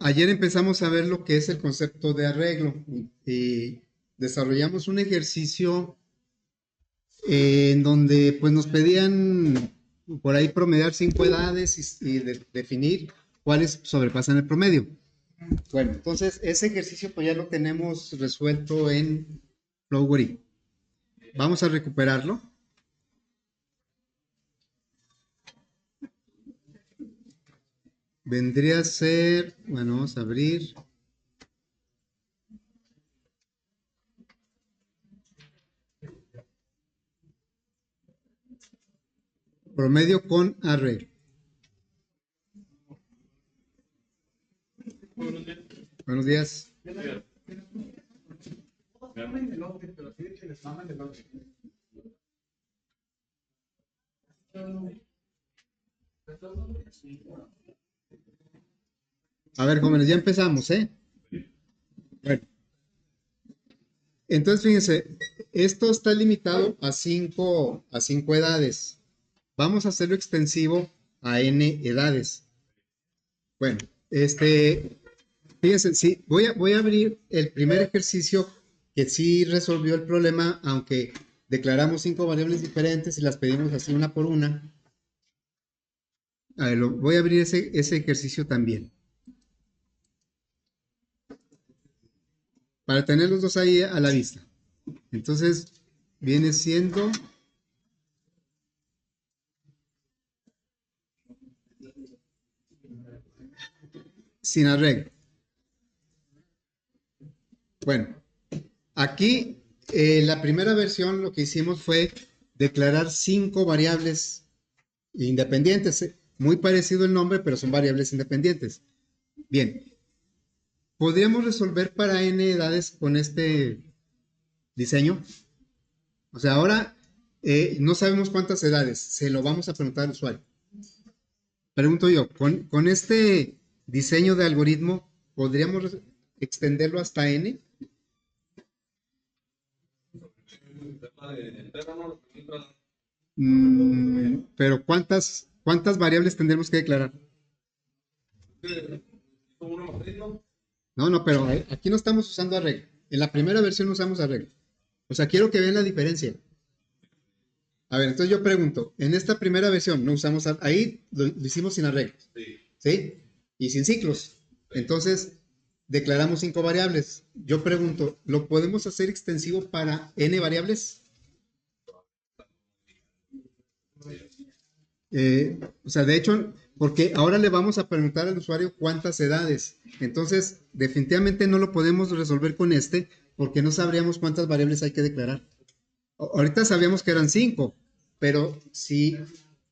Ayer empezamos a ver lo que es el concepto de arreglo y desarrollamos un ejercicio en donde pues nos pedían por ahí promediar 5 edades y definir cuáles sobrepasan el promedio. Bueno, entonces ese ejercicio pues ya lo tenemos resuelto en Flowary. Vamos a recuperarlo. Vendría a ser, bueno, vamos a abrir. Promedio con arreglo. Buenos días. A ver, jóvenes, ya empezamos, ¿eh? Bueno, entonces fíjense, esto está limitado a cinco edades. Vamos a hacerlo extensivo a n edades. Bueno, fíjense, sí, voy a abrir el primer ejercicio que sí resolvió el problema, aunque declaramos 5 variables diferentes y las pedimos así una por una. A ver, voy a abrir ese ejercicio también. Para tener los dos ahí a la vista. Entonces, viene siendo sin arreglo. Bueno, aquí la primera versión lo que hicimos fue declarar 5 variables independientes. Muy parecido el nombre, pero son variables independientes. Bien, ¿podríamos resolver para n edades con este diseño? O sea, ahora no sabemos cuántas edades, se lo vamos a preguntar al usuario. Pregunto yo, con este diseño de algoritmo, ¿podríamos extenderlo hasta n? Pero ¿cuántas variables tendremos que declarar? No, pero aquí no estamos usando arreglo. En la primera versión no usamos arreglo. O sea, quiero que vean la diferencia. A ver, entonces yo pregunto, en esta primera versión no usamos, ahí lo hicimos sin arreglos, ¿sí? Y sin ciclos. Entonces, declaramos 5 variables. Yo pregunto, ¿lo podemos hacer extensivo para n variables? O sea, de hecho, porque ahora le vamos a preguntar al usuario cuántas edades. Entonces, definitivamente no lo podemos resolver con este, porque no sabríamos cuántas variables hay que declarar. Ahorita sabíamos que eran 5, pero si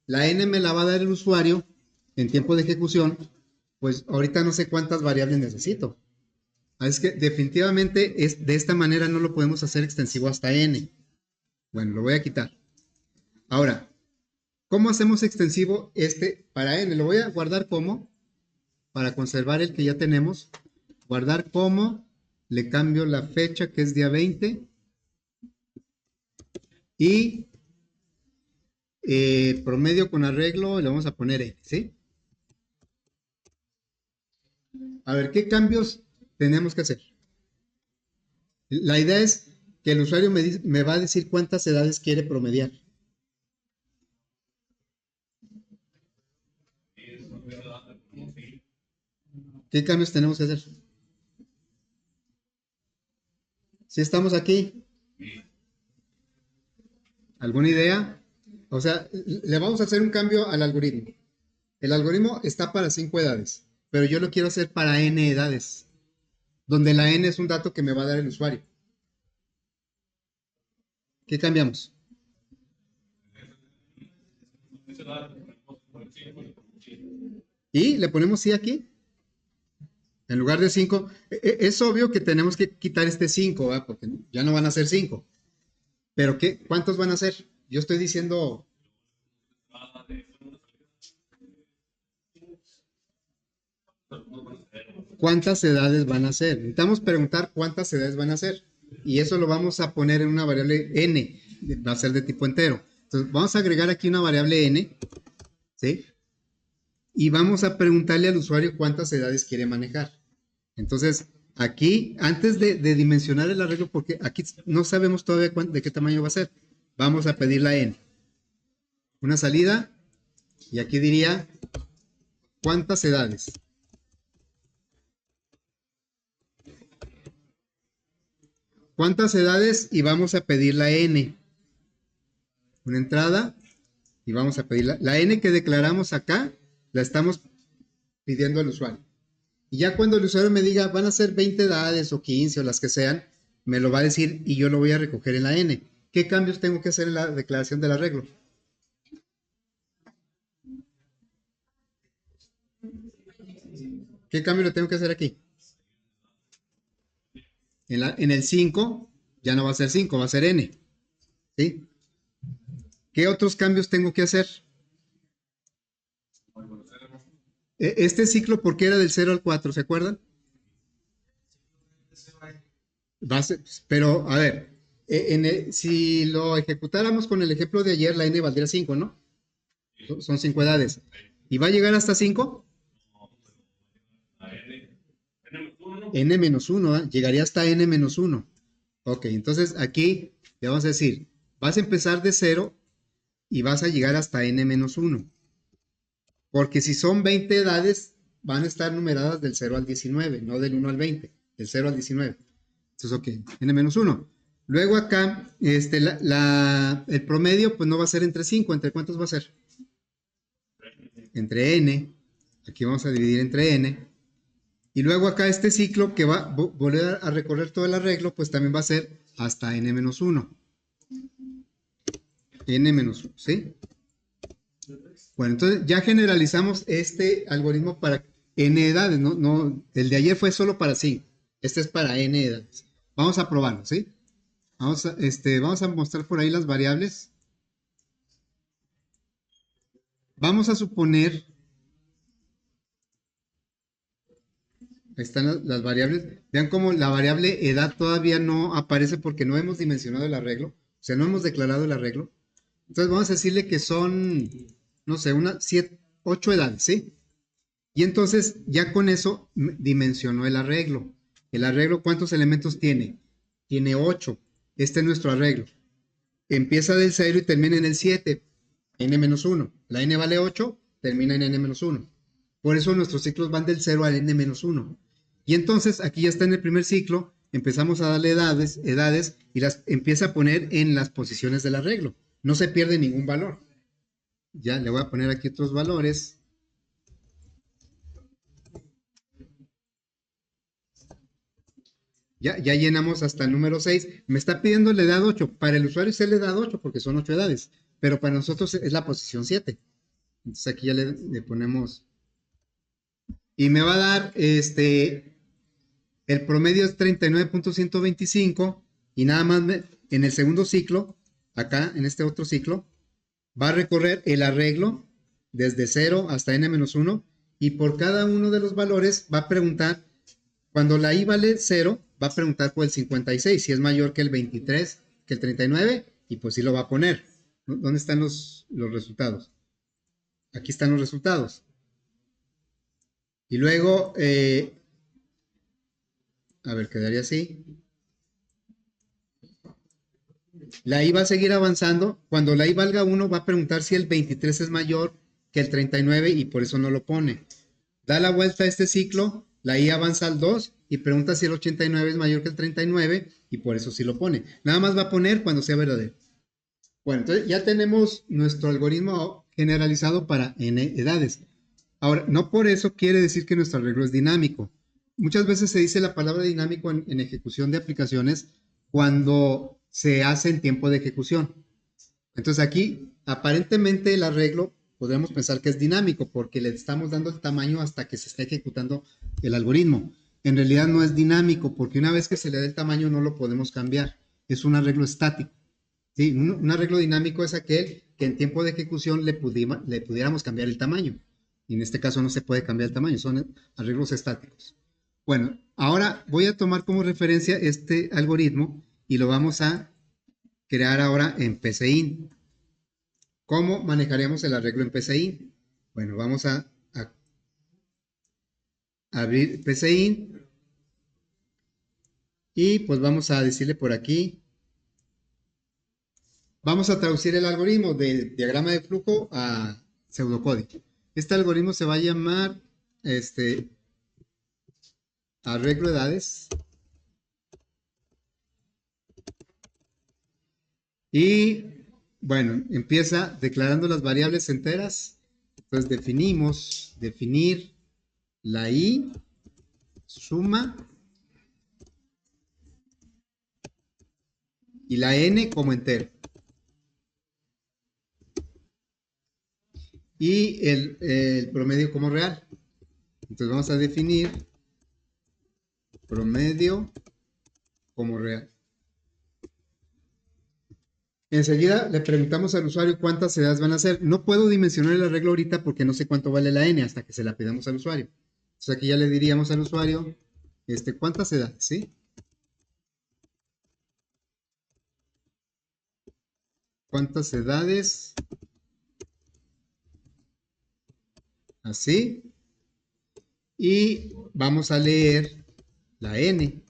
la n me la va a dar el usuario en tiempo de ejecución, pues ahorita no sé cuántas variables necesito. Así que definitivamente de esta manera no lo podemos hacer extensivo hasta n. Bueno, lo voy a quitar. Ahora, ¿cómo hacemos extensivo este para n? Lo voy a guardar como, para conservar el que ya tenemos. Guardar como, le cambio la fecha que es día 20. Y promedio con arreglo le vamos a poner n, ¿sí? A ver, ¿qué cambios tenemos que hacer? La idea es que el usuario me va a decir cuántas edades quiere promediar. ¿Qué cambios tenemos que hacer? ¿Sí estamos aquí? ¿Alguna idea? O sea, le vamos a hacer un cambio al algoritmo. El algoritmo está para 5 edades, pero yo lo quiero hacer para n edades, donde la n es un dato que me va a dar el usuario. ¿Qué cambiamos? Y le ponemos sí aquí. En lugar de 5, es obvio que tenemos que quitar este 5, ¿verdad? Porque ya no van a ser 5. Pero ¿cuántos van a ser? Yo estoy diciendo... ¿Cuántas edades van a ser? Necesitamos preguntar cuántas edades van a ser. Y eso lo vamos a poner en una variable n. Va a ser de tipo entero. Entonces, vamos a agregar aquí una variable n. ¿Sí? Y vamos a preguntarle al usuario cuántas edades quiere manejar. Entonces, aquí, antes de dimensionar el arreglo, porque aquí no sabemos todavía de qué tamaño va a ser, vamos a pedir la n. Una salida, y aquí diría, ¿cuántas edades? ¿Cuántas edades? Y vamos a pedir la n. Una entrada, y vamos a pedir la n que declaramos acá, la estamos pidiendo al usuario. Y ya cuando el usuario me diga, van a ser 20 edades o 15 o las que sean, me lo va a decir y yo lo voy a recoger en la n. ¿Qué cambios tengo que hacer en la declaración del arreglo? ¿Qué cambio lo tengo que hacer aquí? En el 5 ya no va a ser 5, va a ser n. ¿Sí? ¿Qué otros cambios tengo que hacer? Este ciclo, ¿por qué era del 0 al 4? ¿Se acuerdan? Pero, a ver, si lo ejecutáramos con el ejemplo de ayer, la n valdría 5, ¿no? Son 5 edades. ¿Y va a llegar hasta 5? N-1, ¿eh? Llegaría hasta N-1. Ok, entonces aquí le vamos a decir, vas a empezar de 0 y vas a llegar hasta N-1. Porque si son 20 edades, van a estar numeradas del 0 al 19, no del 1 al 20, del 0 al 19. Entonces, ok, N-1. Luego acá, el promedio, pues no va a ser entre 5, ¿entre cuántos va a ser? Entre N, aquí vamos a dividir entre N, y luego acá este ciclo que va a volver a recorrer todo el arreglo, pues también va a ser hasta N-1. N-1, ¿sí? Bueno, entonces ya generalizamos este algoritmo para N edades, no, el de ayer fue solo para 5, este es para N edades. Vamos a probarlo, ¿sí? Vamos a mostrar por ahí las variables. Vamos a suponer, ahí están las variables, vean cómo la variable edad todavía no aparece porque no hemos dimensionado el arreglo, o sea, no hemos declarado el arreglo. Entonces vamos a decirle que son, no sé, 8 edades, ¿sí? Y entonces ya con eso dimensionó el arreglo. El arreglo, ¿cuántos elementos tiene? Tiene 8. Este es nuestro arreglo. Empieza del 0 y termina en el 7, n-1. La n vale 8, termina en n-1. Por eso nuestros ciclos van del 0 al n-1. Y entonces aquí ya está en el primer ciclo, empezamos a darle edades y las empieza a poner en las posiciones del arreglo. No se pierde ningún valor. Ya le voy a poner aquí otros valores. Ya llenamos hasta el número 6. Me está pidiendo la edad 8. Para el usuario es la edad 8 porque son 8 edades. Pero para nosotros es la posición 7. Entonces aquí ya le ponemos. Y me va a dar el promedio es 39.125. Y nada más en el segundo ciclo, acá en este otro ciclo, va a recorrer el arreglo desde 0 hasta n-1. Y por cada uno de los valores va a preguntar. Cuando la i vale 0, va a preguntar por el 56, si es mayor que el 23, que el 39, y pues sí lo va a poner. ¿Dónde están los resultados? Aquí están los resultados. Y luego, a ver, quedaría así. La i va a seguir avanzando. Cuando la i valga 1, va a preguntar si el 23 es mayor que el 39 y por eso no lo pone. Da la vuelta a este ciclo, la i avanza al 2 y pregunta si el 89 es mayor que el 39 y por eso sí lo pone. Nada más va a poner cuando sea verdadero. Bueno, entonces ya tenemos nuestro algoritmo generalizado para n edades. Ahora, no por eso quiere decir que nuestro arreglo es dinámico. Muchas veces se dice la palabra dinámico en ejecución de aplicaciones cuando se hace en tiempo de ejecución. Entonces aquí, aparentemente el arreglo podríamos pensar que es dinámico porque le estamos dando el tamaño hasta que se está ejecutando el algoritmo. En realidad no es dinámico porque una vez que se le da el tamaño no lo podemos cambiar. Es un arreglo estático. ¿Sí? Un arreglo dinámico es aquel que en tiempo de ejecución le pudiéramos cambiar el tamaño. Y en este caso no se puede cambiar el tamaño, son arreglos estáticos. Bueno, ahora voy a tomar como referencia este algoritmo y lo vamos a crear ahora en PCIN. ¿Cómo manejaremos el arreglo en PCIN? Bueno, vamos a abrir PCIN Y pues vamos a decirle por aquí, vamos a traducir el algoritmo del diagrama de flujo a pseudocódigo. Este algoritmo se va a llamar arreglo de edades. Y bueno, empieza declarando las variables enteras. Entonces definir la i, suma, y la n como entero. Y el promedio como real. Entonces vamos a definir promedio como real. Enseguida le preguntamos al usuario cuántas edades van a ser. No puedo dimensionar el arreglo ahorita porque no sé cuánto vale la n hasta que se la pidamos al usuario. Entonces aquí ya le diríamos al usuario cuántas edades, ¿sí? ¿Cuántas edades? Así. Y vamos a leer la n.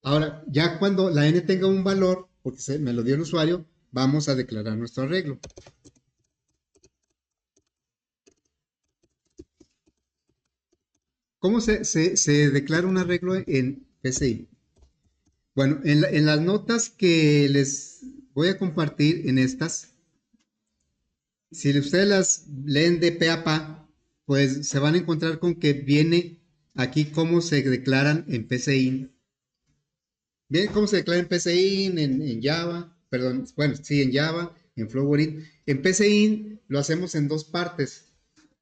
Ahora, ya cuando la n tenga un valor, porque me lo dio el usuario, vamos a declarar nuestro arreglo. ¿Cómo se declara un arreglo en PCI? Bueno, en las notas que les voy a compartir en estas, si ustedes las leen de pe a pa, pues se van a encontrar con que viene aquí cómo se declaran en PCI. Bien, cómo se declara en PCI, en Java, perdón, bueno, sí, en Java, en Flowborit. En PCI lo hacemos en dos partes.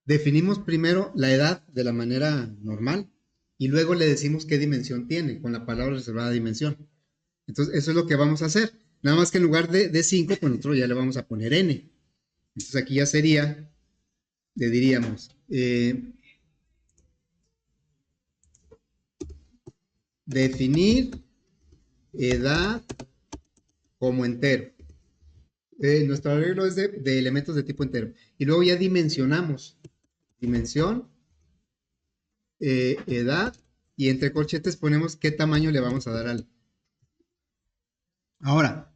Definimos primero la edad de la manera normal y luego le decimos qué dimensión tiene con la palabra reservada dimensión. Entonces, eso es lo que vamos a hacer. Nada más que en lugar de 5, pues nosotros ya le vamos a poner n. Entonces aquí ya sería, le diríamos, definir edad como entero. Nuestro arreglo es de elementos de tipo entero. Y luego ya dimensionamos. Dimensión, edad, y entre corchetes ponemos qué tamaño le vamos a dar al. Ahora,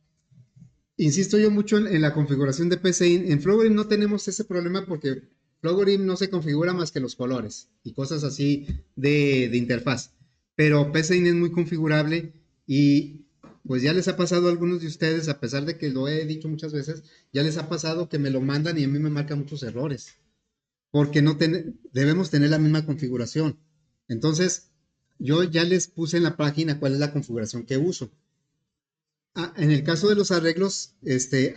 insisto yo mucho en la configuración de PCI. En Flowborit no tenemos ese problema porque Flowborit no se configura más que los colores y cosas así de interfaz. Pero PCI es muy configurable y pues ya les ha pasado a algunos de ustedes, a pesar de que lo he dicho muchas veces, ya les ha pasado que me lo mandan y a mí me marcan muchos errores. Porque debemos tener la misma configuración. Entonces, yo ya les puse en la página cuál es la configuración que uso. En el caso de los arreglos,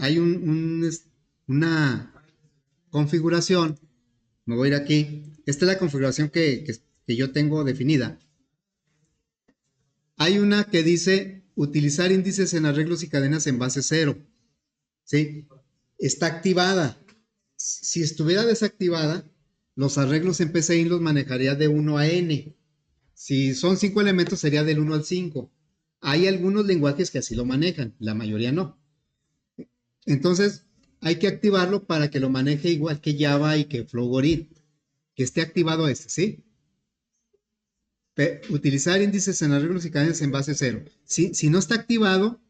hay una configuración. Me voy a ir aquí. Esta es la configuración que yo tengo definida. Hay una que dice utilizar índices en arreglos y cadenas en base 0. ¿Sí? Está activada. Si estuviera desactivada, los arreglos en PCI los manejaría de 1 a n. Si son 5 elementos, sería del 1 al 5. Hay algunos lenguajes que así lo manejan, la mayoría no. Entonces, hay que activarlo para que lo maneje igual que Java y que Flowborit, que esté activado ¿sí? Utilizar índices en arreglos y cadenas en base 0. Si no está activado,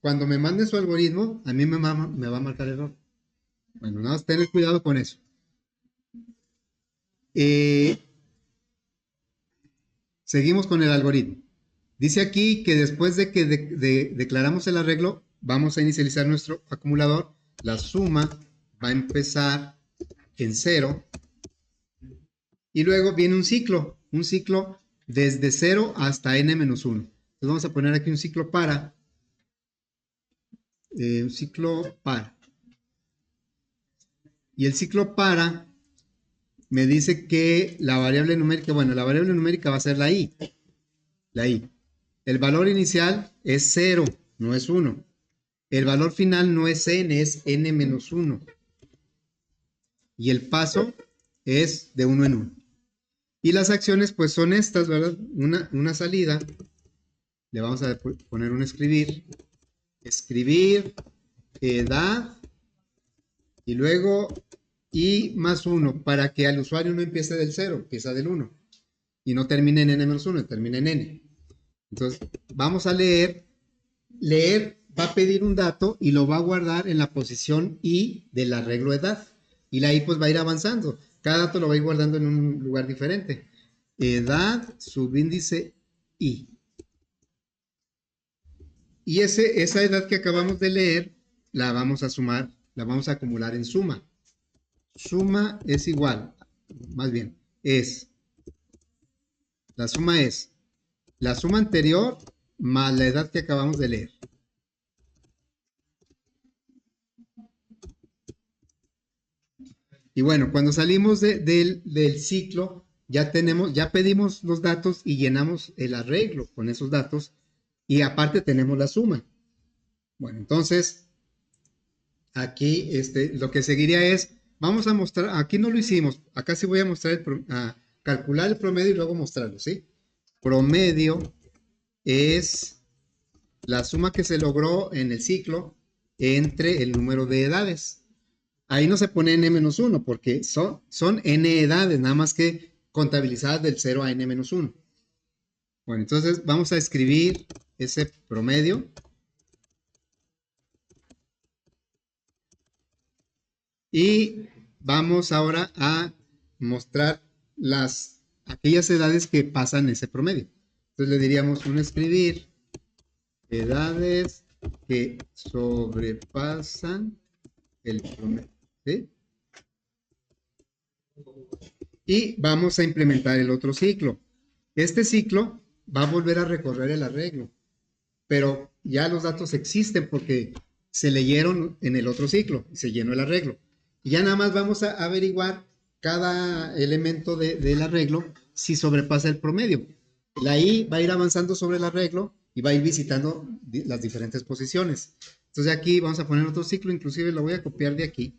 cuando me mande su algoritmo, a mí me va a marcar error. Bueno, nada más tener cuidado con eso. Seguimos con el algoritmo. Dice aquí que después de que declaramos el arreglo, vamos a inicializar nuestro acumulador. La suma va a empezar en 0. Y luego viene un ciclo desde 0 hasta n-1. Entonces vamos a poner aquí un ciclo para. Y el ciclo para me dice que la variable numérica, la variable numérica va a ser la i. El valor inicial es 0, no es 1. El valor final no es n, es n-1. Y el paso es de 1 en 1. Y las acciones pues son estas, ¿verdad? Una salida. Le vamos a poner un escribir. Escribir, edad, y luego i más 1, para que al usuario no empiece del 0, empieza del 1. y no termina en n-1, termina en n. Entonces, vamos a leer. Leer va a pedir un dato y lo va a guardar en la posición i del arreglo edad. Y la i pues va a ir avanzando. Cada dato lo va a ir guardando en un lugar diferente. Edad, subíndice i. Y esa edad que acabamos de leer la vamos a sumar, la vamos a acumular en suma. Suma es igual, más bien, la suma es la suma anterior más la edad que acabamos de leer. Y bueno, cuando salimos del ciclo, ya pedimos los datos y llenamos el arreglo con esos datos. Y aparte tenemos la suma. Bueno, entonces, aquí lo que seguiría es, vamos a mostrar, aquí no lo hicimos, acá sí voy a mostrar, a calcular el promedio y luego mostrarlo, ¿sí? Promedio es la suma que se logró en el ciclo entre el número de edades. Ahí no se pone n-1 porque son n edades, nada más que contabilizadas del 0 a n-1. Bueno, entonces vamos a escribir ese promedio. Y vamos ahora a mostrar aquellas edades que pasan ese promedio. Entonces le diríamos un escribir edades que sobrepasan el promedio. ¿Sí? Y vamos a implementar el otro ciclo. Este ciclo va a volver a recorrer el arreglo, pero ya los datos existen porque se leyeron en el otro ciclo y se llenó el arreglo. Y ya nada más vamos a averiguar cada elemento del arreglo si sobrepasa el promedio. La i va a ir avanzando sobre el arreglo y va a ir visitando las diferentes posiciones. Entonces aquí vamos a poner otro ciclo, inclusive lo voy a copiar de aquí.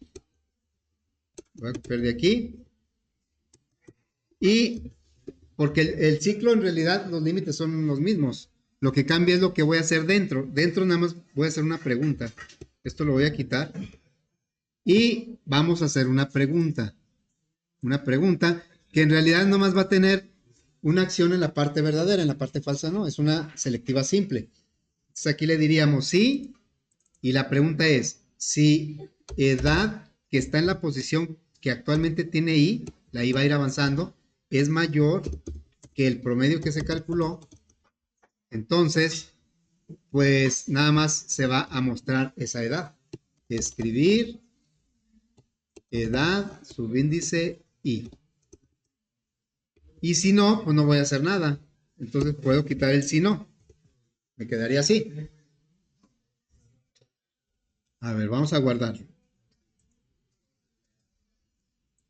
Voy a copiar de aquí. Y porque el ciclo en realidad los límites son los mismos. Lo que cambia es lo que voy a hacer dentro. Dentro nada más voy a hacer una pregunta. Esto lo voy a quitar. Y vamos a hacer una pregunta. Una pregunta que en realidad nomás va a tener una acción en la parte verdadera, en la parte falsa no. Es una selectiva simple. Entonces aquí le diríamos sí. Y la pregunta es, si edad que está en la posición que actualmente tiene i, la i va a ir avanzando, es mayor que el promedio que se calculó, entonces, pues nada más se va a mostrar esa edad. Escribir edad, subíndice i. Y si no, pues no voy a hacer nada. Entonces puedo quitar el si no. Me quedaría así. A ver, vamos a guardarlo.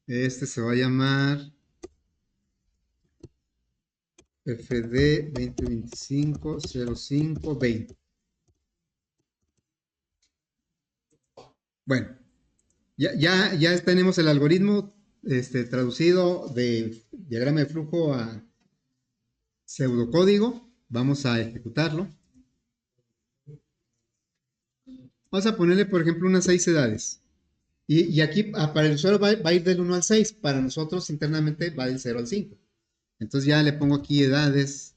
Este se va a llamar FD 2025 05 20. Bueno, ya tenemos el algoritmo traducido de diagrama de flujo a pseudocódigo. Vamos a ejecutarlo. Vamos a ponerle, por ejemplo, unas 6 edades. Y aquí para el usuario va a ir del 1 al 6. Para nosotros internamente va del 0 al 5. Entonces ya le pongo aquí edades.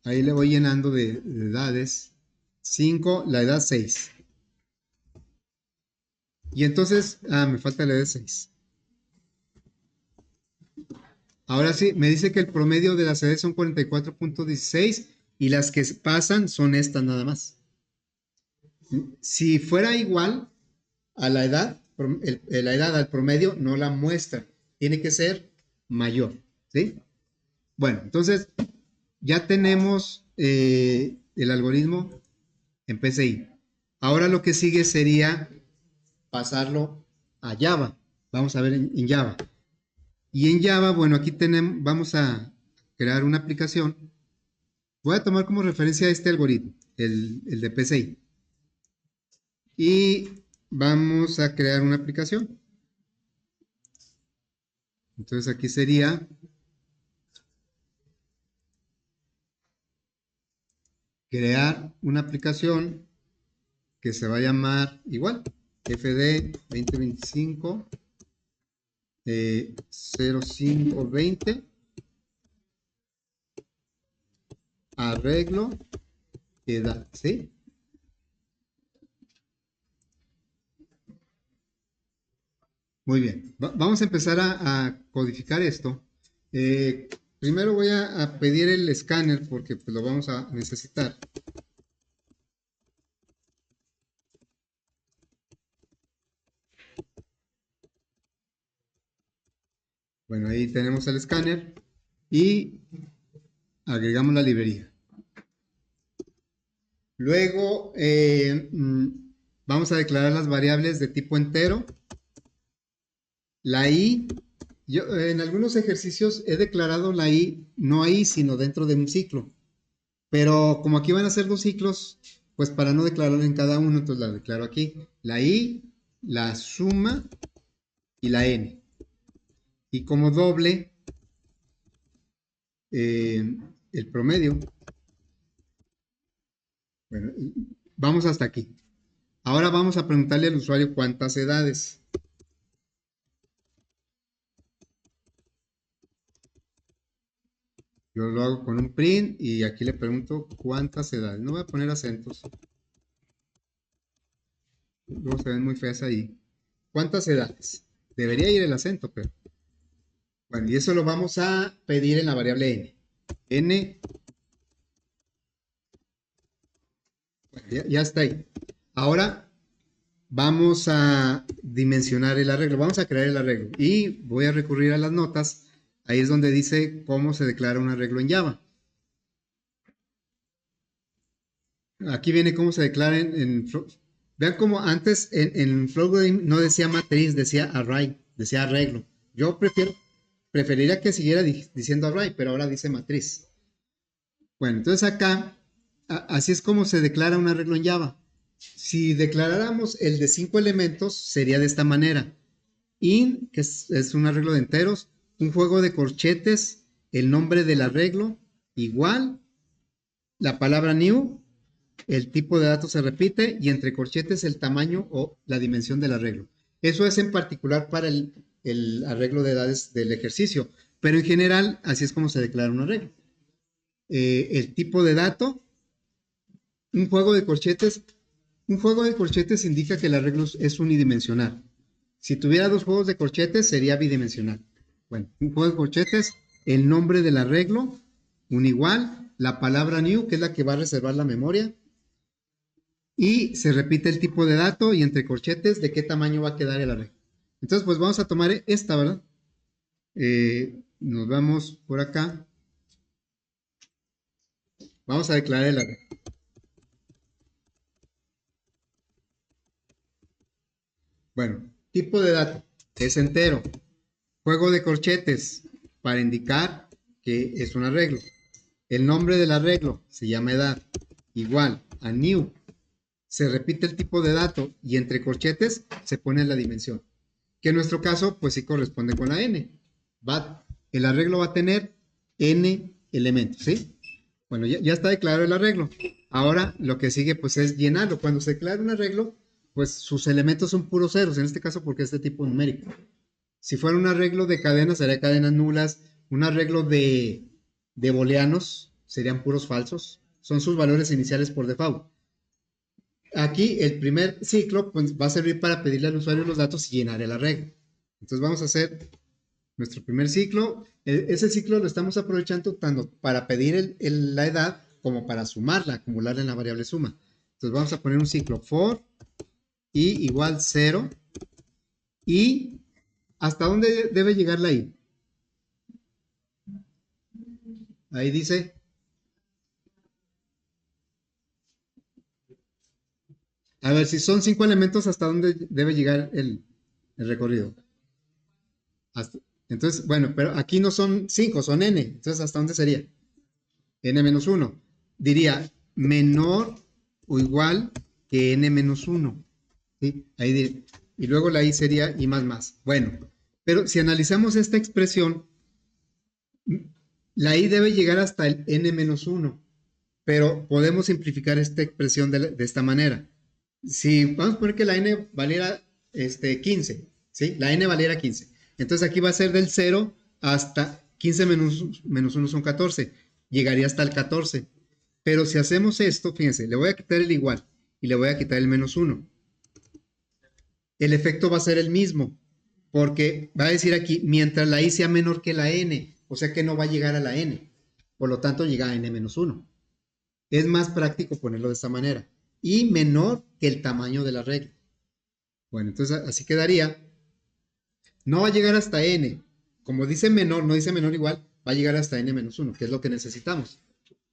Ahí le voy llenando de edades. 5, la edad 6. Y entonces, me falta la edad 6. Ahora sí, me dice que el promedio de las edades son 44.16 y las que pasan son estas nada más. Si fuera igual a la edad, la edad al promedio no la muestra. Tiene que ser mayor, ¿sí? Bueno, entonces ya tenemos el algoritmo en PCI. Ahora lo que sigue sería pasarlo a Java. Vamos a ver en Java. Y en Java, bueno, aquí vamos a crear una aplicación. Voy a tomar como referencia este algoritmo, el de PCI. Y vamos a crear una aplicación. Entonces aquí sería crear una aplicación que se va a llamar igual, FD 2025 0520, arreglo, edad, ¿sí? Muy bien, vamos a empezar a codificar esto. Primero voy a pedir el escáner porque pues, lo vamos a necesitar. Bueno, ahí tenemos el escáner y agregamos la librería. Luego vamos a declarar las variables de tipo entero. La i, yo en algunos ejercicios he declarado la i no ahí, sino dentro de un ciclo. Pero como aquí van a ser dos ciclos, pues para no declararlo en cada uno, entonces la declaro aquí. La i, la suma y la n. Y como doble, el promedio. Bueno, vamos hasta aquí. Ahora vamos a preguntarle al usuario cuántas edades. Yo lo hago con un print y aquí le pregunto cuántas edades. No voy a poner acentos. Luego se ven muy feas ahí. ¿Cuántas edades? Debería ir el acento, pero... Bueno, y eso lo vamos a pedir en la variable n. N, bueno, ya está ahí. Ahora vamos a dimensionar el arreglo. Vamos a crear el arreglo. Y voy a recurrir a las notas. Ahí es donde dice cómo se declara un arreglo en Java. Aquí viene cómo se declara vean cómo antes en Flowgame no decía matriz, decía array, decía arreglo. Yo preferiría que siguiera diciendo array, pero ahora dice matriz. Bueno, entonces acá, así es como se declara un arreglo en Java. Si declaráramos el de 5 elementos, sería de esta manera. In, que es un arreglo de enteros, un juego de corchetes, el nombre del arreglo, igual, la palabra new, el tipo de datos se repite y entre corchetes el tamaño o la dimensión del arreglo. Eso es en particular para el arreglo de edades del ejercicio, pero en general así es como se declara un arreglo. El tipo de dato, un juego de corchetes. Un juego de corchetes indica que el arreglo es unidimensional. Si tuviera dos juegos de corchetes sería bidimensional. Bueno, un juego de corchetes, el nombre del arreglo, un igual, la palabra new, que es la que va a reservar la memoria, y se repite el tipo de dato y entre corchetes de qué tamaño va a quedar el arreglo. Entonces, pues vamos a tomar esta, ¿verdad? Nos vamos por acá. Vamos a declarar el arreglo. Bueno, tipo de dato es entero. Juego de corchetes para indicar que es un arreglo. El nombre del arreglo se llama edad. Igual a new. Se repite el tipo de dato y entre corchetes se pone la dimensión. Que en nuestro caso, pues sí corresponde con la n. El arreglo va a tener n elementos, ¿sí? Bueno, ya está declarado el arreglo. Ahora lo que sigue, pues es llenarlo. Cuando se declara un arreglo, pues sus elementos son puros ceros, en este caso porque es de tipo numérico. Si fuera un arreglo de cadenas, sería cadenas nulas. Un arreglo de booleanos serían puros falsos. Son sus valores iniciales por default. Aquí el primer ciclo pues, va a servir para pedirle al usuario los datos y llenar el arreglo. Entonces vamos a hacer nuestro primer ciclo. Ese ciclo lo estamos aprovechando tanto para pedir la edad como para sumarla, acumularla en la variable suma. Entonces vamos a poner un ciclo for i igual 0 y ¿hasta dónde debe llegar la i? Ahí dice a ver, si son 5 elementos, ¿hasta dónde debe llegar el recorrido? Entonces, bueno, pero aquí no son 5, son n. Entonces, ¿hasta dónde sería? N menos 1. Diría menor o igual que n menos 1. ¿Sí? Ahí diría. Y luego la i sería i más más. Bueno, pero si analizamos esta expresión, la i debe llegar hasta el n menos 1. Pero podemos simplificar esta expresión de esta manera. Si vamos a poner que la n valiera 15, ¿sí? La n valiera 15. Entonces aquí va a ser del 0 hasta 15 menos 1 son 14. Llegaría hasta el 14. Pero si hacemos esto, fíjense, le voy a quitar el igual y le voy a quitar el menos 1. El efecto va a ser el mismo, porque va a decir aquí, mientras la i sea menor que la n, o sea que no va a llegar a la n. Por lo tanto, llega a n menos 1. Es más práctico ponerlo de esta manera. Y menor que el tamaño de la regla. Bueno, entonces así quedaría. No va a llegar hasta n. Como dice menor, no dice menor igual, va a llegar hasta n menos 1, que es lo que necesitamos.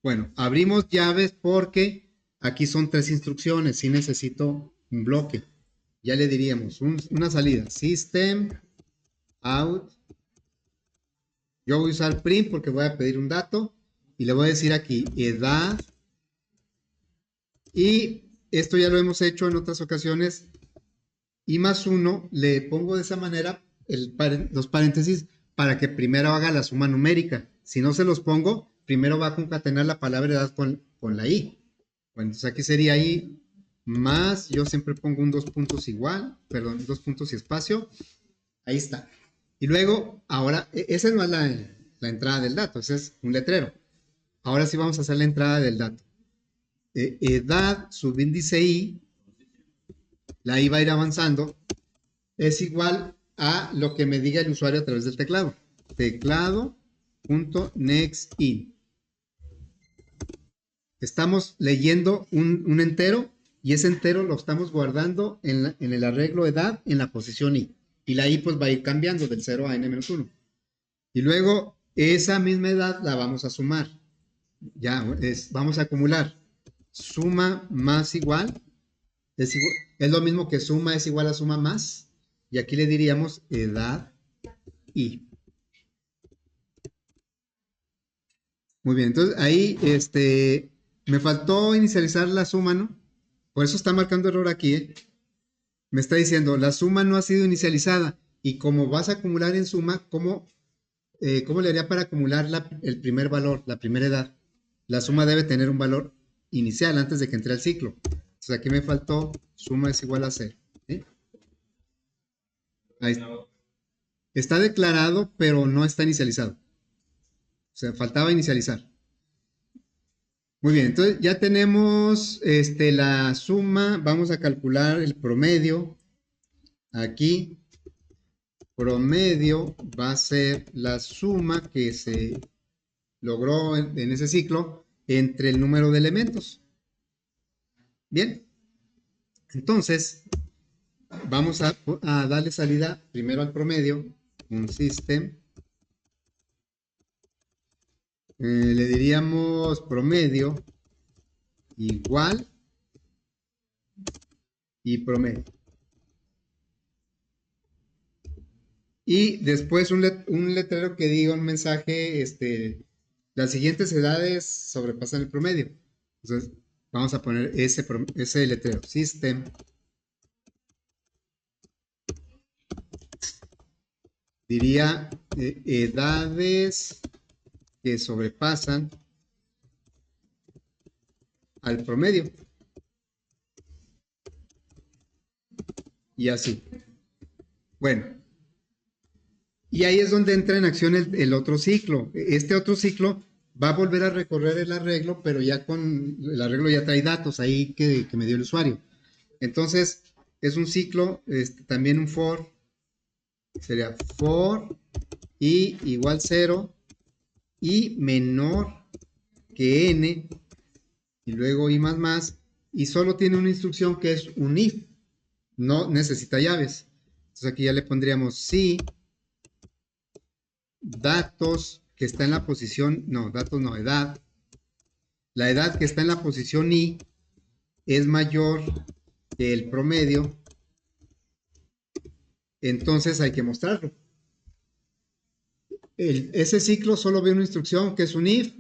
Bueno, abrimos llaves porque aquí son 3 instrucciones. Si necesito un bloque. Ya le diríamos una salida. System, out. Yo voy a usar print porque voy a pedir un dato. Y le voy a decir aquí edad. Y esto ya lo hemos hecho en otras ocasiones. Y más 1 le pongo de esa manera los paréntesis para que primero haga la suma numérica. Si no se los pongo, primero va a concatenar la palabra edad con la i. Bueno, entonces aquí sería i más, yo siempre pongo un 2 puntos igual, perdón, 2 puntos y espacio. Ahí está. Y luego, ahora, esa no es la entrada del dato, ese es un letrero. Ahora sí vamos a hacer la entrada del dato. Edad, subíndice i, la i va a ir avanzando, es igual a lo que me diga el usuario a través del teclado. Teclado.nextIn. Estamos leyendo un entero y ese entero lo estamos guardando en el arreglo edad en la posición i. Y la i pues va a ir cambiando del 0 a n-1. Y luego esa misma edad la vamos a sumar. Ya, vamos a acumular. Suma más igual. Es lo mismo que suma es igual a suma más. Y aquí le diríamos edad i. Muy bien, entonces ahí me faltó inicializar la suma, ¿no? Por eso está marcando error aquí, ¿eh? Me está diciendo, la suma no ha sido inicializada. Y como vas a acumular en suma, ¿cómo le haría para acumular el primer valor, la primera edad? La suma debe tener un valor inicial antes de que entre el ciclo. Entonces aquí me faltó, suma es igual a 0. ¿Sí? Ahí está. Está declarado, pero no está inicializado. O sea, faltaba inicializar. Muy bien, entonces ya tenemos la suma. Vamos a calcular el promedio. Aquí, promedio va a ser la suma que se logró en ese ciclo entre el número de elementos. Bien, entonces vamos a darle salida primero al promedio. Un system. Le diríamos promedio igual y promedio. Y después un letrero que diga un mensaje, las siguientes edades sobrepasan el promedio. Entonces vamos a poner ese letrero, system. Diría edades que sobrepasan al promedio. Y así. Bueno. Y ahí es donde entra en acción el otro ciclo. Este otro ciclo va a volver a recorrer el arreglo, pero ya el arreglo ya trae datos ahí que me dio el usuario. Entonces, es un ciclo, también un for, sería for i igual 0 y menor que n, y luego i más, y solo tiene una instrucción que es un if, no necesita llaves. Entonces aquí ya le pondríamos si datos que está en la posición, no, datos no, edad. La edad que está en la posición i es mayor que el promedio, entonces hay que mostrarlo. Ese ciclo solo ve una instrucción que es un if,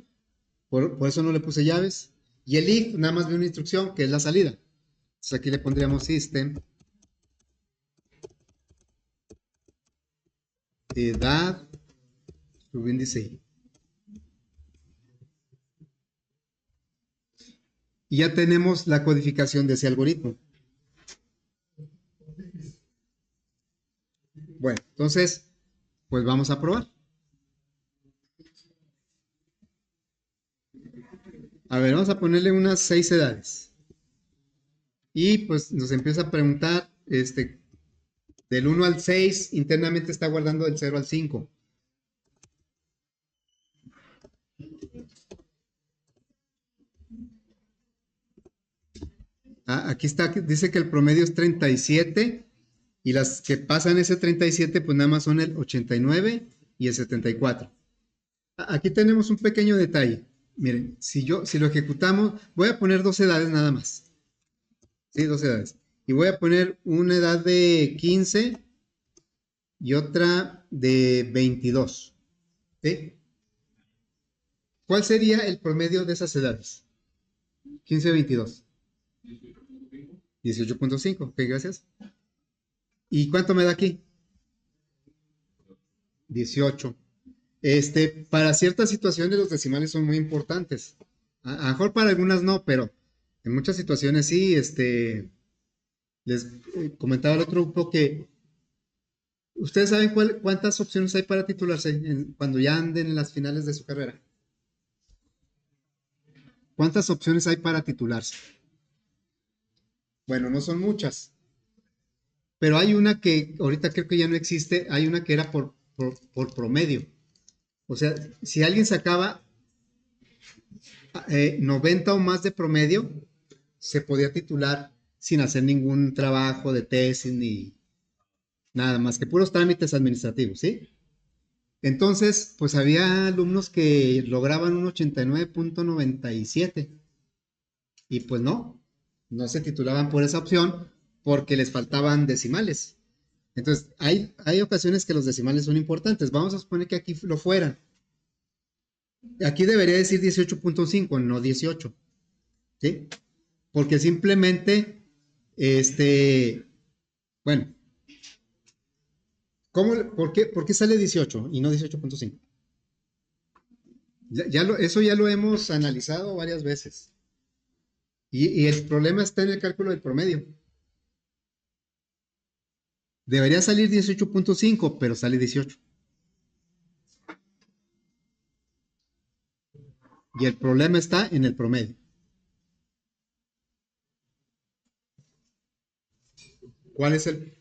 por eso no le puse llaves, y el if nada más ve una instrucción que es la salida. Entonces aquí le pondríamos system edad subíndice i. Y ya tenemos la codificación de ese algoritmo. Bueno, entonces Pues vamos a probar. A ver, vamos a ponerle unas 6 edades. Y pues nos empieza a preguntar, del 1 al 6, internamente está guardando del 0 al 5. Aquí está, dice que el promedio es 37 y las que pasan ese 37 pues nada más son el 89 y el 74. Aquí tenemos un pequeño detalle. Miren, si lo ejecutamos, voy a poner 2 edades nada más. Sí, 2 edades. Y voy a poner una edad de 15 y otra de 22. ¿Sí? ¿Cuál sería el promedio de esas edades? 15 y 22. 18.5. Ok, gracias. ¿Y cuánto me da aquí? 18. Para ciertas situaciones los decimales son muy importantes. A lo mejor para algunas no, pero en muchas situaciones sí. Les comentaba al otro grupo que ustedes saben cuántas opciones hay para titularse cuando ya anden en las finales de su carrera. ¿Cuántas opciones hay para titularse? Bueno, no son muchas, pero hay una que ahorita creo que ya no existe, hay una que era por promedio. O sea, si alguien sacaba 90 o más de promedio, se podía titular sin hacer ningún trabajo de tesis ni nada más que puros trámites administrativos, ¿sí? Entonces, pues había alumnos que lograban un 89.97 y pues no se titulaban por esa opción porque les faltaban decimales. Entonces, hay ocasiones que los decimales son importantes. Vamos a suponer que aquí lo fueran. Aquí debería decir 18.5, no 18. ¿Sí? Porque simplemente, bueno, por qué sale 18 y no 18.5? Eso ya lo hemos analizado varias veces. Y el problema está en el cálculo del promedio. Debería salir 18.5, pero sale 18. Y el problema está en el promedio. ¿Cuál es el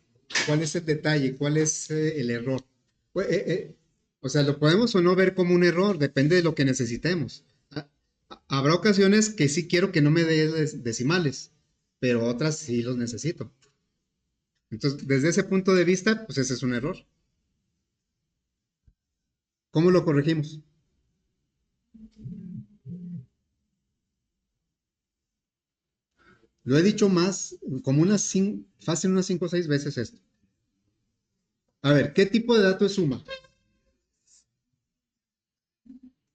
detalle? ¿Cuál es el error? Pues, o sea, lo podemos o no ver como un error, depende de lo que necesitemos. Habrá ocasiones que sí quiero que no me dé decimales, pero otras sí los necesito. Entonces, desde ese punto de vista, pues ese es un error. ¿Cómo lo corregimos? Lo he dicho más, como fácil unas 5 o 6 veces esto. A ver, ¿qué tipo de dato es suma?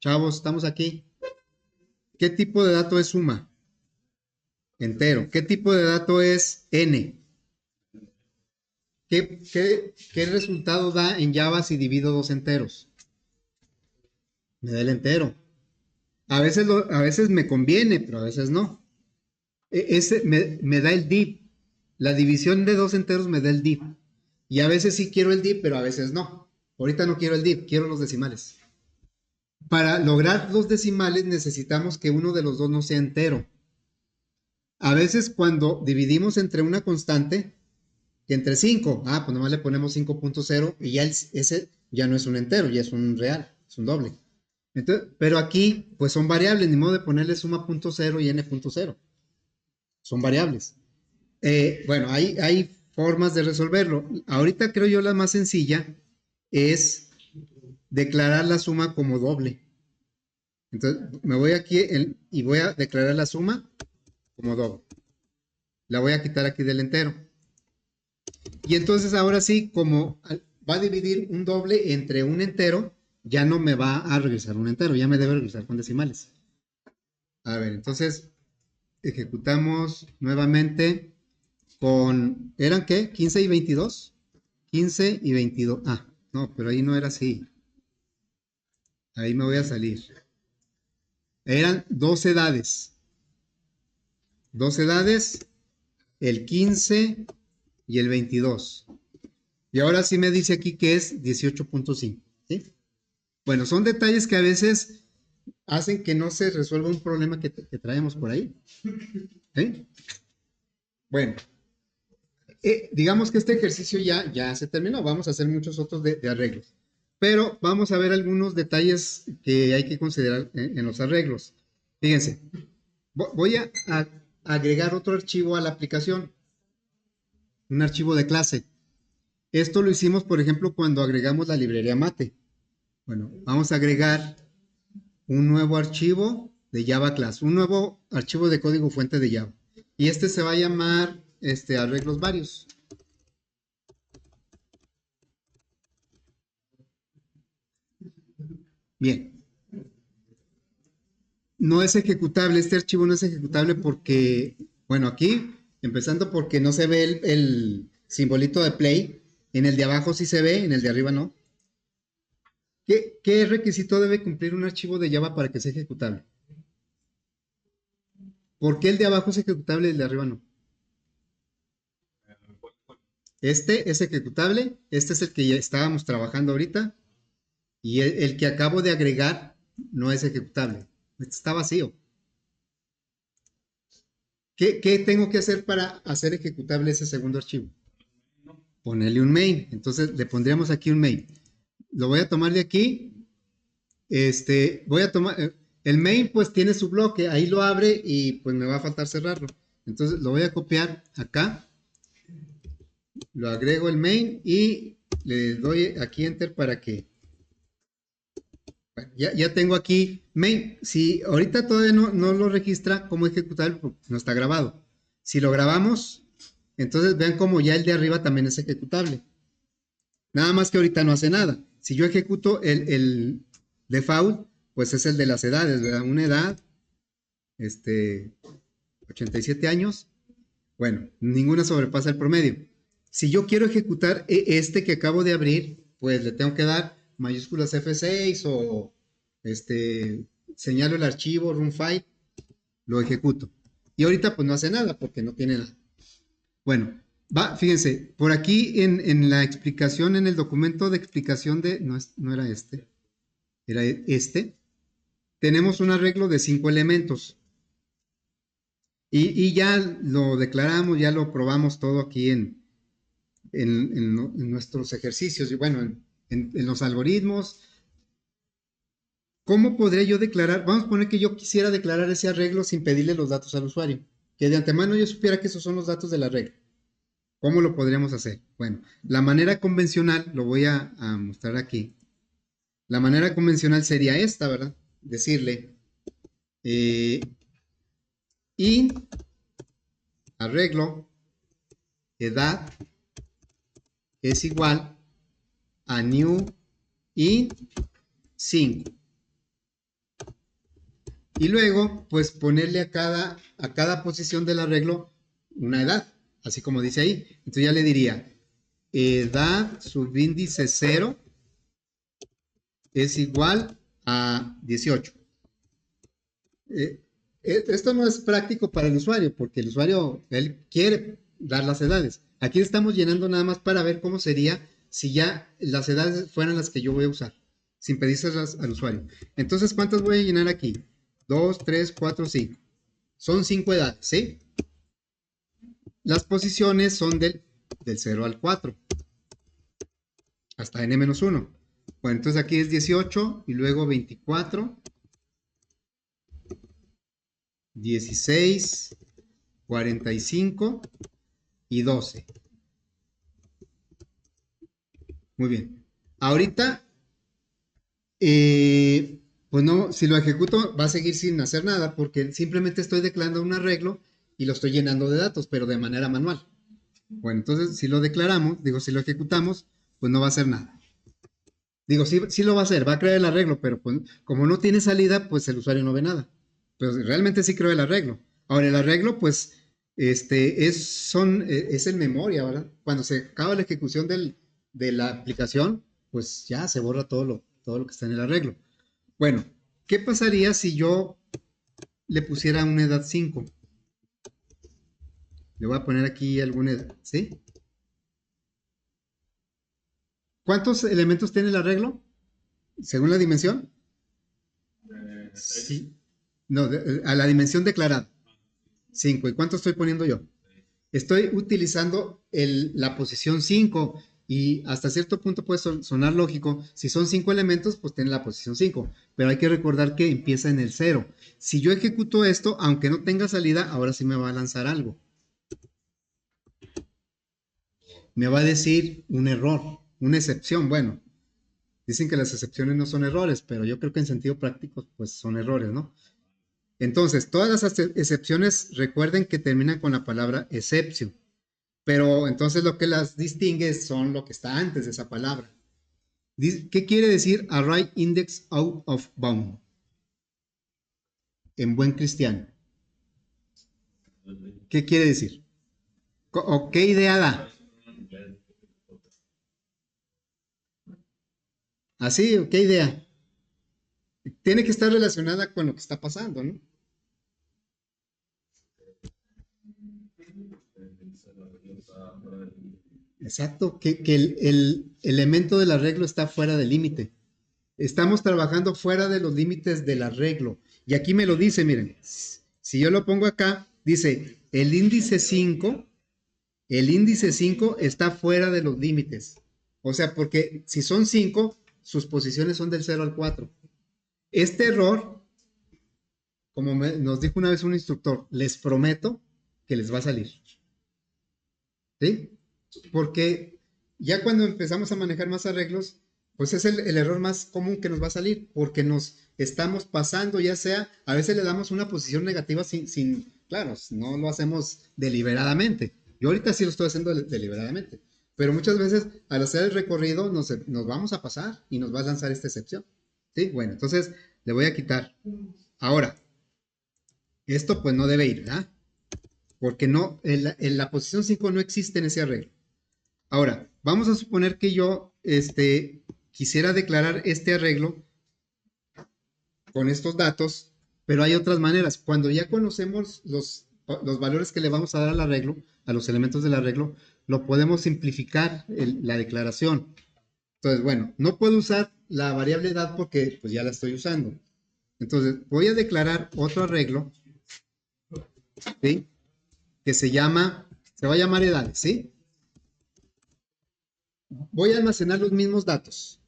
Chavos, estamos aquí. ¿Qué tipo de dato es suma? Entero. ¿Qué tipo de dato es n? ¿Qué resultado da en Java si divido dos enteros? Me da el entero. A veces me conviene, pero a veces no. Ese me da el div. La división de dos enteros me da el div. Y a veces sí quiero el div, pero a veces no. Ahorita no quiero el div, quiero los decimales. Para lograr los decimales necesitamos que uno de los dos no sea entero. A veces cuando dividimos entre una constante, que entre 5, pues nomás le ponemos 5.0 y ya ese ya no es un entero, ya es un real, es un doble. Entonces, pero aquí pues son variables, ni modo de ponerle suma.0 y n.0. Son variables. Bueno, hay formas de resolverlo. Ahorita creo yo la más sencilla es declarar la suma como doble. Entonces, me voy aquí y voy a declarar la suma como doble. La voy a quitar aquí del entero. Y entonces ahora sí, como va a dividir un doble entre un entero, ya no me va a regresar un entero, ya me debe regresar con decimales. A ver, entonces ejecutamos nuevamente con, ¿eran qué? 15 y 22. 15 y 22. No, pero ahí no era así. Ahí me voy a salir. Eran dos edades. Dos edades, el 15 y el 22. Y ahora sí me dice aquí que es 18.5, ¿sí? Bueno, son detalles que a veces hacen que no se resuelva un problema que traemos por ahí, ¿sí? Bueno, digamos que este ejercicio ya se terminó. Vamos a hacer muchos otros de arreglos. Pero vamos a ver algunos detalles que hay que considerar en los arreglos. Fíjense, voy a agregar otro archivo a la aplicación, un archivo de clase. Esto lo hicimos, por ejemplo, cuando agregamos la librería Mate. Bueno, vamos a agregar un nuevo archivo de Java Class, un nuevo archivo de código fuente de Java. Y este se va a llamar arreglos varios. Bien, no es ejecutable, este archivo no es ejecutable porque, bueno, aquí, empezando porque no se ve el simbolito de play, en el de abajo sí se ve, en el de arriba no. ¿Qué requisito debe cumplir un archivo de Java para que sea ejecutable? ¿Por qué el de abajo es ejecutable y el de arriba no? Este es ejecutable, este es el que ya estábamos trabajando ahorita, y el que acabo de agregar no es ejecutable. Este está vacío. ¿Qué tengo que hacer para hacer ejecutable ese segundo archivo? Ponerle un main. Entonces le pondríamos aquí un main. Lo voy a tomar de aquí. Voy a tomar. El main pues tiene su bloque. Ahí lo abre y pues me va a faltar cerrarlo. Entonces lo voy a copiar acá. Lo agrego el main y le doy aquí enter para que. Bueno, ya tengo aquí main. Si ahorita todavía no lo registra como ejecutable, porque no está grabado. Si lo grabamos, entonces vean como ya el de arriba también es ejecutable. Nada más que ahorita no hace nada. Si yo ejecuto el default, pues es el de las edades, ¿verdad? Una edad, este, 87 años. Bueno, ninguna sobrepasa el promedio. Si yo quiero ejecutar este que acabo de abrir, pues le tengo que dar mayúsculas F6 o señalo el archivo, run file, lo ejecuto. Y ahorita pues no hace nada porque no tiene nada. Bueno, fíjense, por aquí en la explicación, en el documento de explicación no era era este, tenemos un arreglo de 5 elementos. Y ya lo declaramos, ya lo probamos todo aquí en nuestros ejercicios y bueno, en los algoritmos. ¿Cómo podría yo declarar? Vamos a poner que yo quisiera declarar ese arreglo sin pedirle los datos al usuario. Que de antemano yo supiera que esos son los datos del arreglo. ¿Cómo lo podríamos hacer? Bueno, la manera convencional, lo voy a mostrar aquí. La manera convencional sería esta, ¿verdad? Decirle int arreglo edad es igual a new int 5. Y luego, pues ponerle a cada posición del arreglo una edad, así como dice ahí. Entonces ya le diría edad subíndice 0 es igual a 18. Esto no es práctico para el usuario, porque el usuario, él quiere dar las edades. Aquí estamos llenando nada más para ver cómo sería si ya las edades fueran las que yo voy a usar, sin pedírselas al usuario. Entonces, ¿cuántas voy a llenar aquí? 2, 3, 4, 5. Son 5 edades, ¿sí? Las posiciones son del 0 al 4, hasta n-1. Bueno, entonces aquí es 18 y luego 24, 16, 45 y 12. Muy bien. Ahorita, pues no, si lo ejecuto va a seguir sin hacer nada porque simplemente estoy declarando un arreglo y lo estoy llenando de datos, pero de manera manual. Bueno, entonces si lo declaramos, digo, si lo ejecutamos, pues no va a hacer nada. Digo, sí lo va a hacer, va a crear el arreglo, pero pues, como no tiene salida, pues el usuario no ve nada. Pero realmente sí creó el arreglo. Ahora, el arreglo, pues, es en memoria, ¿verdad? Cuando se acaba la ejecución de la aplicación, pues ya se borra todo lo que está en el arreglo. Bueno, ¿qué pasaría si yo le pusiera una edad 5? Le voy a poner aquí alguna edad, ¿sí? ¿Cuántos elementos tiene el arreglo? Según la dimensión. Sí. No, a la dimensión declarada. 5. ¿Y cuánto estoy poniendo yo? Estoy utilizando la posición 5 y hasta cierto punto puede sonar lógico. Si son 5 elementos, pues tiene la posición 5. Pero hay que recordar que empieza en el 0. Si yo ejecuto esto, aunque no tenga salida, ahora sí me va a lanzar algo. Me va a decir un error, una excepción. Bueno, dicen que las excepciones no son errores, pero yo creo que en sentido práctico, pues son errores, ¿no? Entonces, todas las excepciones recuerden que terminan con la palabra exception. Pero entonces lo que las distingue son lo que está antes de esa palabra. ¿Qué quiere decir array index out of bound? En buen cristiano. ¿Qué quiere decir? ¿O qué idea da? ¿Así? ¿O qué idea? Tiene que estar relacionada con lo que está pasando, ¿no? Exacto, que el elemento del arreglo está fuera del límite. Estamos trabajando fuera de los límites del arreglo. Y aquí me lo dice, miren, si yo lo pongo acá, dice, el índice 5 está fuera de los límites. O sea, porque si son 5, sus posiciones son del 0 al 4. Este error, como nos dijo una vez un instructor, les prometo que les va a salir. ¿Sí? Porque ya cuando empezamos a manejar más arreglos, pues es el error más común que nos va a salir, porque nos estamos pasando, ya sea, a veces le damos una posición negativa claro, no lo hacemos deliberadamente. Yo ahorita sí lo estoy haciendo deliberadamente, pero muchas veces al hacer el recorrido nos vamos a pasar y nos va a lanzar esta excepción. ¿Sí? Bueno, entonces le voy a quitar. Ahora, esto pues no debe ir, ¿verdad? Porque no, en la posición 5 no existe en ese arreglo. Ahora, vamos a suponer que yo quisiera declarar este arreglo con estos datos, pero hay otras maneras. Cuando ya conocemos los valores que le vamos a dar al arreglo, a los elementos del arreglo, lo podemos simplificar la declaración. Entonces, bueno, no puedo usar la variable edad porque pues ya la estoy usando. Entonces, voy a declarar otro arreglo, ¿sí? Que se va a llamar edades, ¿sí? Voy a almacenar los mismos datos.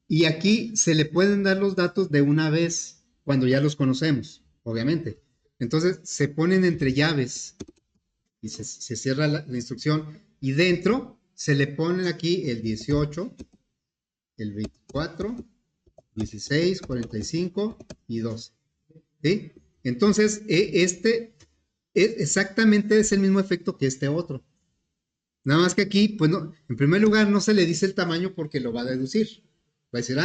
Y aquí se le pueden dar los datos de una vez cuando ya los conocemos, obviamente. Entonces se ponen entre llaves y se cierra la instrucción. Y dentro se le ponen aquí el 18, el 24, 16, 45 y 12. ¿Sí? Entonces, exactamente es el mismo efecto que este otro. Nada más que aquí, pues no, en primer lugar no se le dice el tamaño porque lo va a deducir. Va a decir,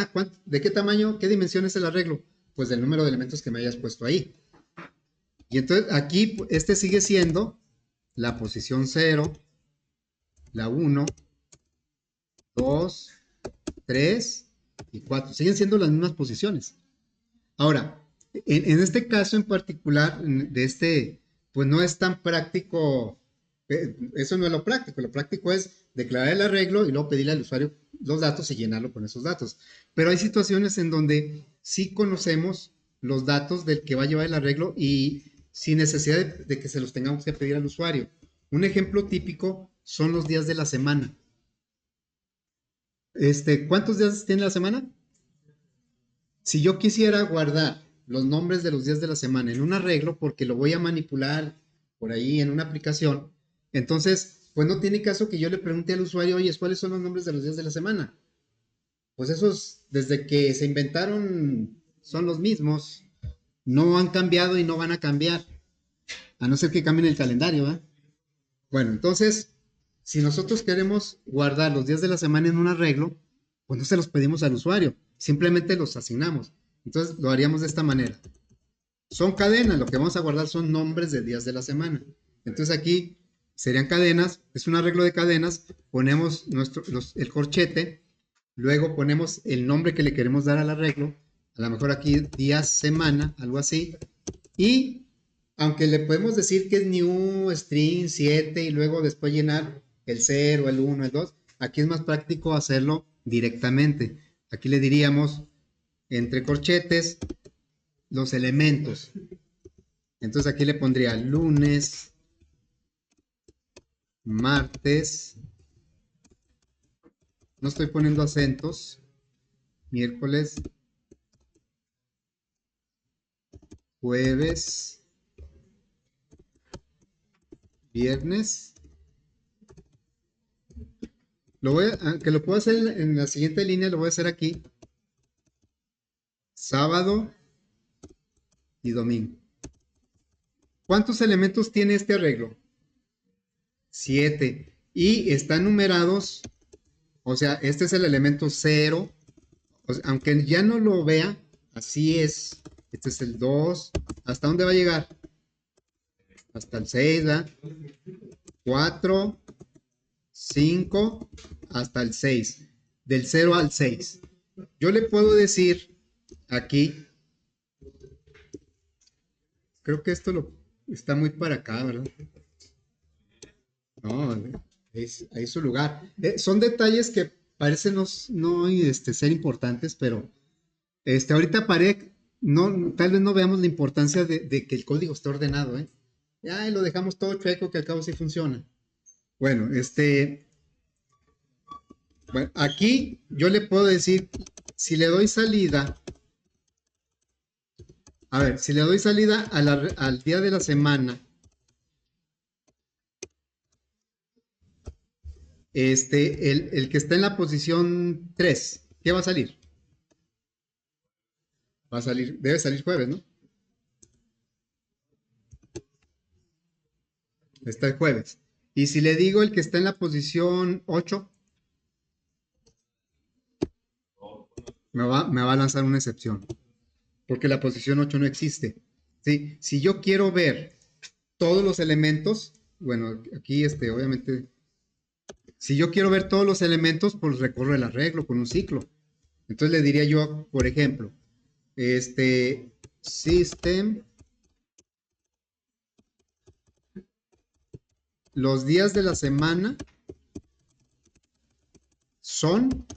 ¿de qué tamaño, qué dimensión es el arreglo? Pues del número de elementos que me hayas puesto ahí. Y entonces aquí, este sigue siendo la posición 0, la 1, 2, 3 y 4. Siguen siendo las mismas posiciones. Ahora, en este caso en particular, pues no es tan práctico. Eso no es lo práctico. Lo práctico es declarar el arreglo y luego pedirle al usuario los datos y llenarlo con esos datos. Pero hay situaciones en donde sí conocemos los datos del que va a llevar el arreglo y sin necesidad de que se los tengamos que pedir al usuario. Un ejemplo típico son los días de la semana. ¿Cuántos días tiene la semana? Si yo quisiera guardar los nombres de los días de la semana en un arreglo porque lo voy a manipular por ahí en una aplicación, entonces, pues no tiene caso que yo le pregunte al usuario, oye, ¿cuáles son los nombres de los días de la semana? Pues esos, desde que se inventaron, son los mismos. No han cambiado y no van a cambiar, a no ser que cambien el calendario, ¿eh? Bueno, entonces, si nosotros queremos guardar los días de la semana en un arreglo, pues no se los pedimos al usuario, simplemente los asignamos. Entonces lo haríamos de esta manera. Son cadenas, lo que vamos a guardar son nombres de días de la semana. Entonces aquí serían cadenas, es un arreglo de cadenas, ponemos el corchete, luego ponemos el nombre que le queremos dar al arreglo, a lo mejor aquí días, semana, algo así, y aunque le podemos decir que es new string 7 y luego después llenar el 0, el 1, el 2, aquí es más práctico hacerlo directamente. Aquí le diríamos entre corchetes los elementos. Entonces aquí le pondría lunes, martes, no estoy poniendo acentos, miércoles, jueves, viernes. Que lo puedo hacer en la siguiente línea, lo voy a hacer aquí. Sábado y domingo. ¿Cuántos elementos tiene este arreglo? 7. Y están numerados, o sea, este es el elemento 0. O sea, aunque ya no lo vea, así es. Este es el 2. ¿Hasta dónde va a llegar? Hasta el 6, ¿verdad? 4, 5, hasta el 6. Del 0 al 6. Yo le puedo decir aquí, creo que esto está muy para acá, ¿verdad? No, ahí es su lugar. Son detalles que parecen no ser importantes, pero ahorita tal vez no veamos la importancia de que el código esté ordenado, ¿eh? Ya lo dejamos todo chueco, que al cabo sí funciona. Bueno, bueno, aquí yo le puedo decir, si le doy salida, a ver, si le doy salida al día de la semana, el que está en la posición 3, ¿qué va a salir? Va a salir, debe salir jueves, ¿no? Está el jueves. Y si le digo el que está en la posición 8, me va a lanzar una excepción. Porque la posición 8 no existe. ¿Sí? Si yo quiero ver todos los elementos, bueno, aquí obviamente, si yo quiero ver todos los elementos, pues recorro el arreglo con un ciclo. Entonces le diría yo, por ejemplo, system, los días de la semana son,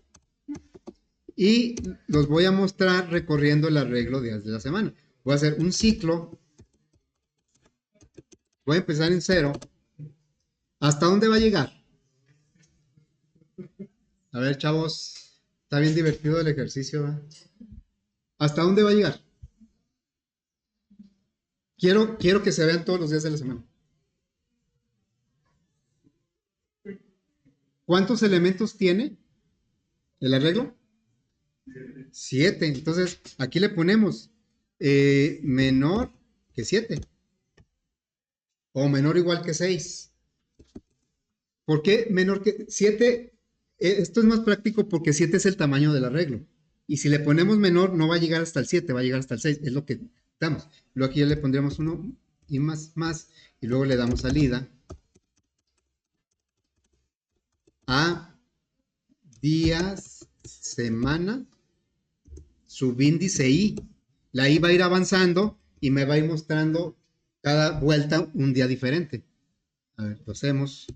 y los voy a mostrar recorriendo el arreglo de días de la semana. Voy a hacer un ciclo, voy a empezar en 0. ¿Hasta dónde va a llegar? A ver, chavos, está bien divertido el ejercicio, ¿verdad? ¿Hasta dónde va a llegar? Quiero que se vean todos los días de la semana. ¿Cuántos elementos tiene el arreglo? 7. Entonces, aquí le ponemos menor que 7. O menor o igual que 6. ¿Por qué menor que 7? Esto es más práctico porque 7 es el tamaño del arreglo. Y si le ponemos menor, no va a llegar hasta el 7, va a llegar hasta el 6. Es lo que damos. Luego aquí ya le pondríamos 1 y más. Y luego le damos salida a días, semana, subíndice I. La I va a ir avanzando y me va a ir mostrando cada vuelta un día diferente. A ver, lo hacemos.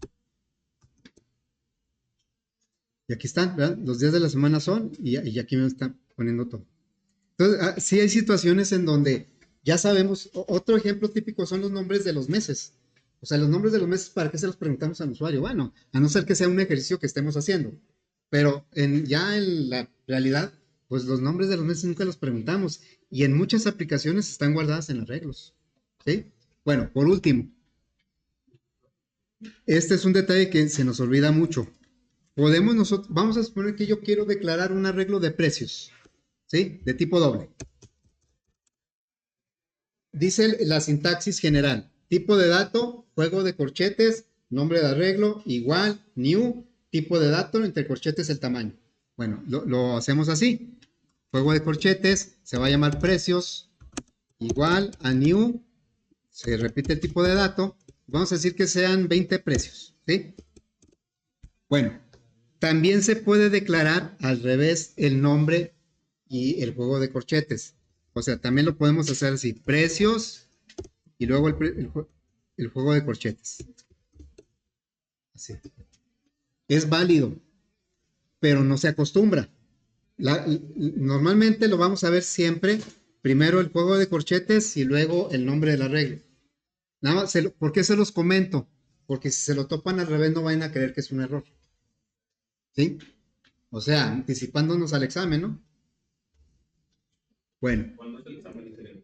Y aquí están, ¿verdad? Los días de la semana son, y aquí me están poniendo todo. Entonces, sí hay situaciones en donde ya sabemos, otro ejemplo típico son los nombres de los meses. O sea, los nombres de los meses, ¿para qué se los preguntamos al usuario? Bueno, a no ser que sea un ejercicio que estemos haciendo. Pero ya en la realidad, pues los nombres de los meses nunca los preguntamos. Y en muchas aplicaciones están guardadas en arreglos. ¿Sí? Bueno, por último, este es un detalle que se nos olvida mucho. Vamos a suponer que yo quiero declarar un arreglo de precios, ¿sí? De tipo doble. Dice la sintaxis general: tipo de dato, juego de corchetes, nombre de arreglo, igual, new, tipo de dato, entre corchetes el tamaño. Bueno, lo hacemos así. Juego de corchetes se va a llamar precios, igual a new, se repite el tipo de dato. Vamos a decir que sean 20 precios, ¿sí? Bueno, también se puede declarar al revés el nombre y el juego de corchetes. O sea, también lo podemos hacer así: precios y luego el juego de corchetes. Así. Es válido. pero no se acostumbra. Normalmente lo vamos a ver siempre, primero el juego de corchetes y luego el nombre del arreglo. Nada más, ¿por qué se los comento? Porque si se lo topan al revés no vayan a creer que es un error. ¿Sí? O sea, anticipándonos al examen, ¿no? Bueno,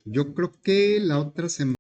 yo creo que la otra semana.